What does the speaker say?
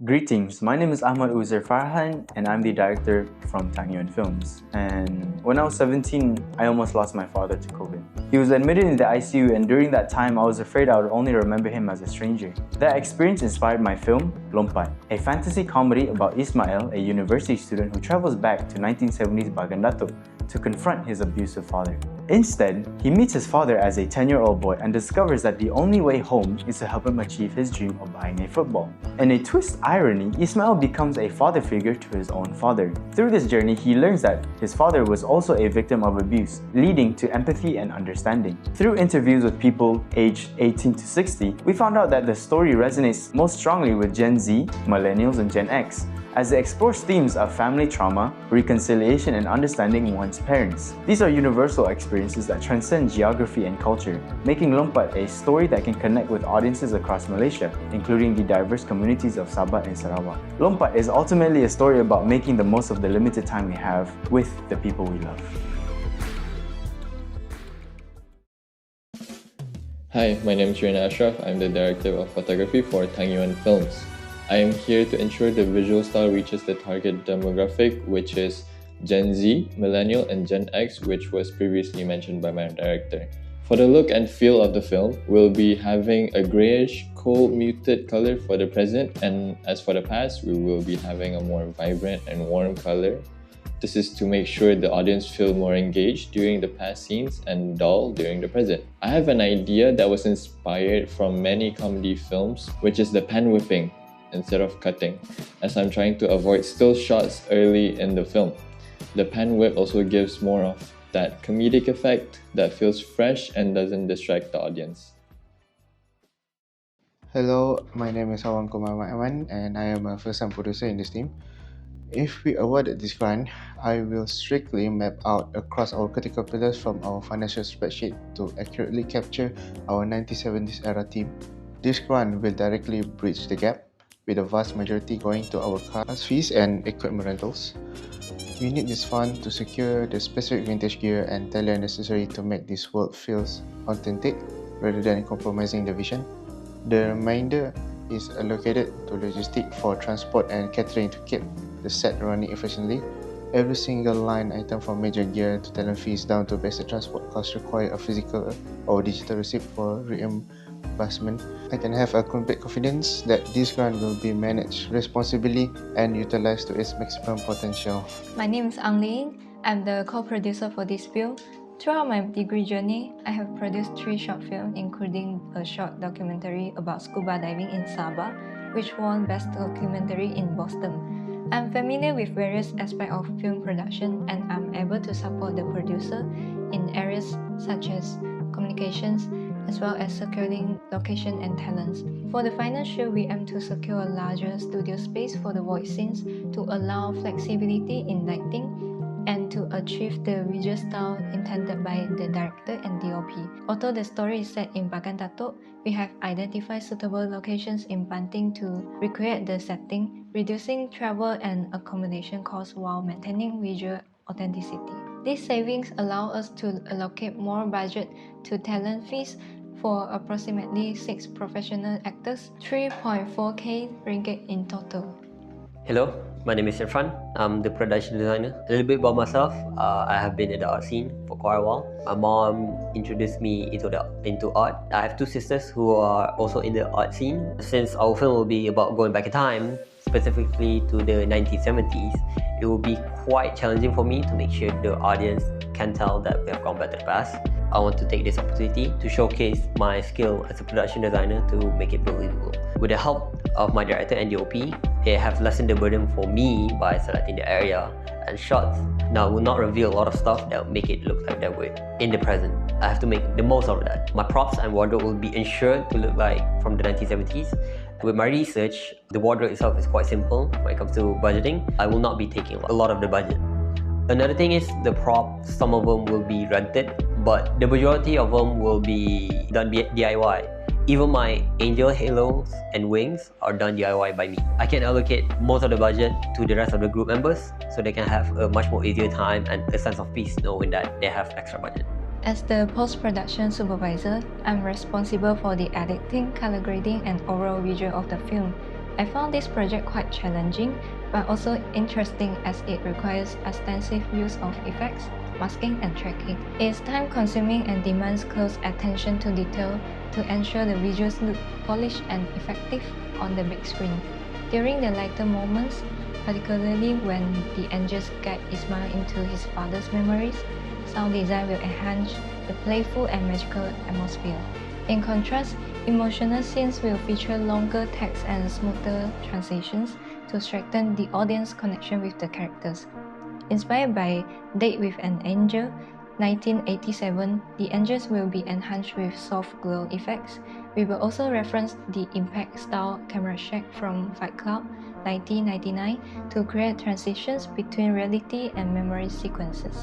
Greetings, my name is Ahmad Uzair Farhan and I'm the director from Tangyuan Films. And when I was 17, I almost lost my father to COVID. He was admitted in the ICU and during that time I was afraid I would only remember him as a stranger. That experience inspired my film, Lompat, a fantasy comedy about Ismail, a university student who travels back to 1970s Bagan Datoh to confront his abusive father. Instead, he meets his father as a 10-year-old boy and discovers that the only way home is to help him achieve his dream of buying a football. In a twist irony, Ismail becomes a father figure to his own father. Through this journey, he learns that his father was also a victim of abuse, leading to empathy and understanding. Through interviews with people aged 18 to 60, we found out that the story resonates most strongly with Gen Z, Millennials, and Gen X, as it explores themes of family trauma, reconciliation, and understanding one's parents. These are universal experiences that transcend geography and culture, making Lompat a story that can connect with audiences across Malaysia, including the diverse communities of Sabah and Sarawak. Lompat is ultimately a story about making the most of the limited time we have with the people we love. Hi, my name is Rina Ashraf. I'm the director of photography for Tangyuan Films. I am here to ensure the visual style reaches the target demographic, which is Gen Z, Millennial, and Gen X, which was previously mentioned by my director. For the look and feel of the film, we'll be having a grayish, cold, muted color for the present, and as for the past, we will be having a more vibrant and warm color. This is to make sure the audience feel more engaged during the past scenes and dull during the present. I have an idea that was inspired from many comedy films, which is the pen whipping instead of cutting, as I'm trying to avoid still shots early in the film. The pen whip also gives more of that comedic effect that feels fresh and doesn't distract the audience. Hello, my name is Awang Kumar and I am a first-time producer in this team. If we awarded this grant, I will strictly map out across our critical pillars from our financial spreadsheet to accurately capture our 1970s era theme. This grant will directly bridge the gap, with the vast majority going to our cast fees and equipment rentals. We need this fund to secure the specific vintage gear and talent necessary to make this world feel authentic rather than compromising the vision. The remainder is allocated to logistics for transport and catering to keep the set running efficiently. Every single line item from major gear to talent fees down to basic transport costs require a physical or digital receipt for reimbursement. I can have a complete confidence that this grant will be managed responsibly and utilized to its maximum potential. My name is Ang Ling. I'm the co-producer for this film. Throughout my degree journey, I have produced 3 short films, including a short documentary about scuba diving in Sabah, which won Best Documentary in Boston. I'm familiar with various aspects of film production and I'm able to support the producer in areas such as communications, as well as securing location and talents. For the final show, we aim to secure a larger studio space for the voice scenes to allow flexibility in lighting and to achieve the visual style intended by the director and DOP. Although the story is set in Bagan Datoh, we have identified suitable locations in Banting to recreate the setting, reducing travel and accommodation costs while maintaining visual authenticity. These savings allow us to allocate more budget to talent fees for approximately 6 professional actors, 3.4k ringgit in total. Hello, my name is Irfan. I'm the production designer. A little bit about myself. I have been in the art scene for quite a while. My mom introduced me into art. I have 2 sisters who are also in the art scene. Since our film will be about going back in time, specifically to the 1970s, it will be quite challenging for me to make sure the audience can tell that we have gone back to the past. I want to take this opportunity to showcase my skill as a production designer to make it believable. With the help of my director and DOP, they have lessened the burden for me by selecting the area and shots. Now, I will not reveal a lot of stuff that will make it look like that way in the present. I have to make the most out of that. My props and wardrobe will be ensured to look like from the 1970s. With my research, the wardrobe itself is quite simple when it comes to budgeting. I will not be taking a lot of the budget. Another thing is the props, some of them will be rented, but the majority of them will be done DIY. Even my angel halos and wings are done DIY by me. I can allocate most of the budget to the rest of the group members so they can have a much more easier time and a sense of peace knowing that they have extra budget. As the post-production supervisor, I'm responsible for the editing, color grading, and overall visual of the film. I found this project quite challenging, but also interesting as it requires extensive use of effects, masking, and tracking. It is time-consuming and demands close attention to detail to ensure the visuals look polished and effective on the big screen. During the lighter moments, particularly when the angels guide Ismail into his father's memories, sound design will enhance the playful and magical atmosphere. In contrast, emotional scenes will feature longer text and smoother transitions to strengthen the audience connection with the characters. Inspired by Date with an Angel, 1987, the angels will be enhanced with soft glow effects. We will also reference the impact style camera shake from Fight Club, 1999, to create transitions between reality and memory sequences.